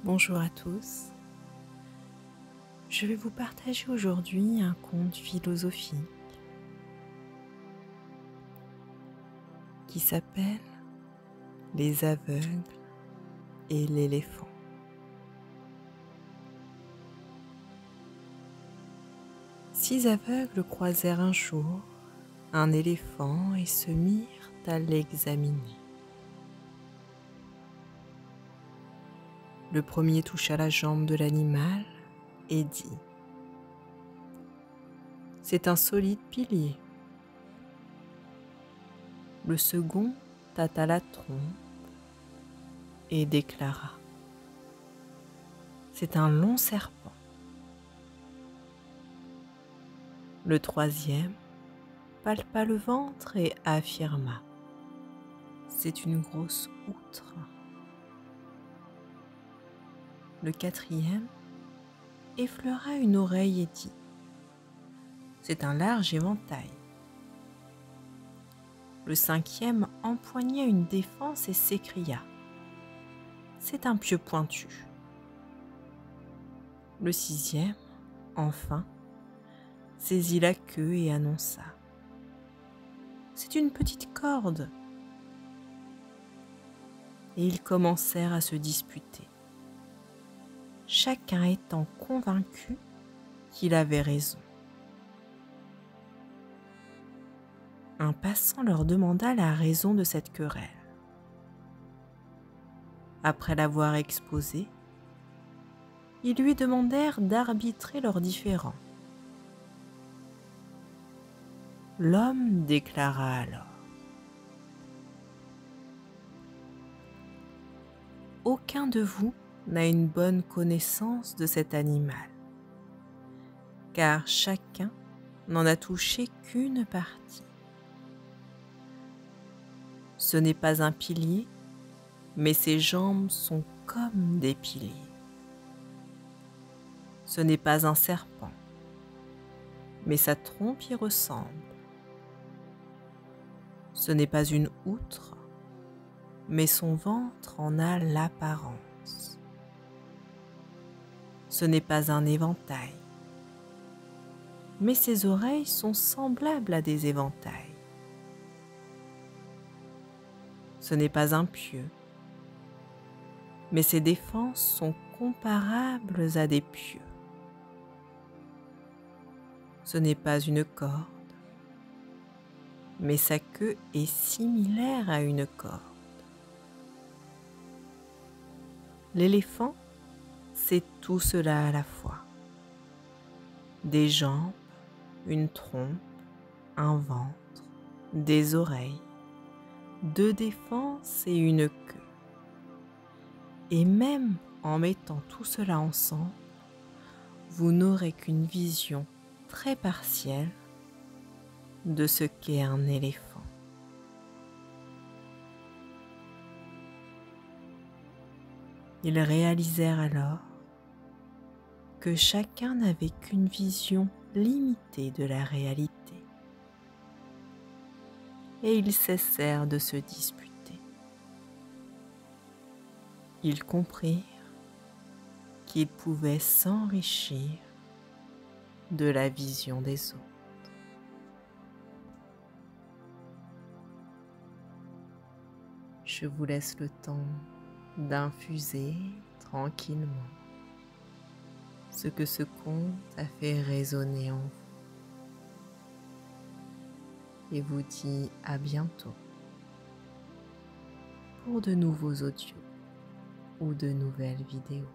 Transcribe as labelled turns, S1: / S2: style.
S1: Bonjour à tous, je vais vous partager aujourd'hui un conte philosophique qui s'appelle Les aveugles et l'éléphant. 6 aveugles croisèrent un jour un éléphant et se mirent à l'examiner. Le premier toucha la jambe de l'animal et dit : « C'est un solide pilier. » Le second tâta la trompe et déclara : « C'est un long serpent. » Le troisième palpa le ventre et affirma : « C'est une grosse outre. » Le quatrième effleura une oreille et dit : « C'est un large éventail. » Le cinquième empoigna une défense et s'écria : « C'est un pieu pointu. » Le sixième, enfin, saisit la queue et annonça : « C'est une petite corde. » Et ils commencèrent à se disputer, chacun étant convaincu qu'il avait raison. Un passant leur demanda la raison de cette querelle. Après l'avoir exposée, ils lui demandèrent d'arbitrer leurs différends. L'homme déclara alors : « Aucun de vous n'a une bonne connaissance de cet animal, car chacun n'en a touché qu'une partie. Ce n'est pas un pilier, mais ses jambes sont comme des piliers. Ce n'est pas un serpent, mais sa trompe y ressemble. Ce n'est pas une outre, mais son ventre en a l'apparence. Ce n'est pas un éventail, mais ses oreilles sont semblables à des éventails. Ce n'est pas un pieu, mais ses défenses sont comparables à des pieux. Ce n'est pas une corde, mais sa queue est similaire à une corde. L'éléphant, c'est tout cela à la fois. Des jambes, une trompe, un ventre, des oreilles, 2 défenses et une queue. Et même en mettant tout cela ensemble, vous n'aurez qu'une vision très partielle de ce qu'est un éléphant. Ils réalisèrent alors que chacun n'avait qu'une vision limitée de la réalité, et ils cessèrent de se disputer. Ils comprirent qu'ils pouvaient s'enrichir de la vision des autres. Je vous laisse le temps d'infuser tranquillement ce que ce conte a fait résonner en vous. Et vous dis à bientôt pour de nouveaux audios ou de nouvelles vidéos.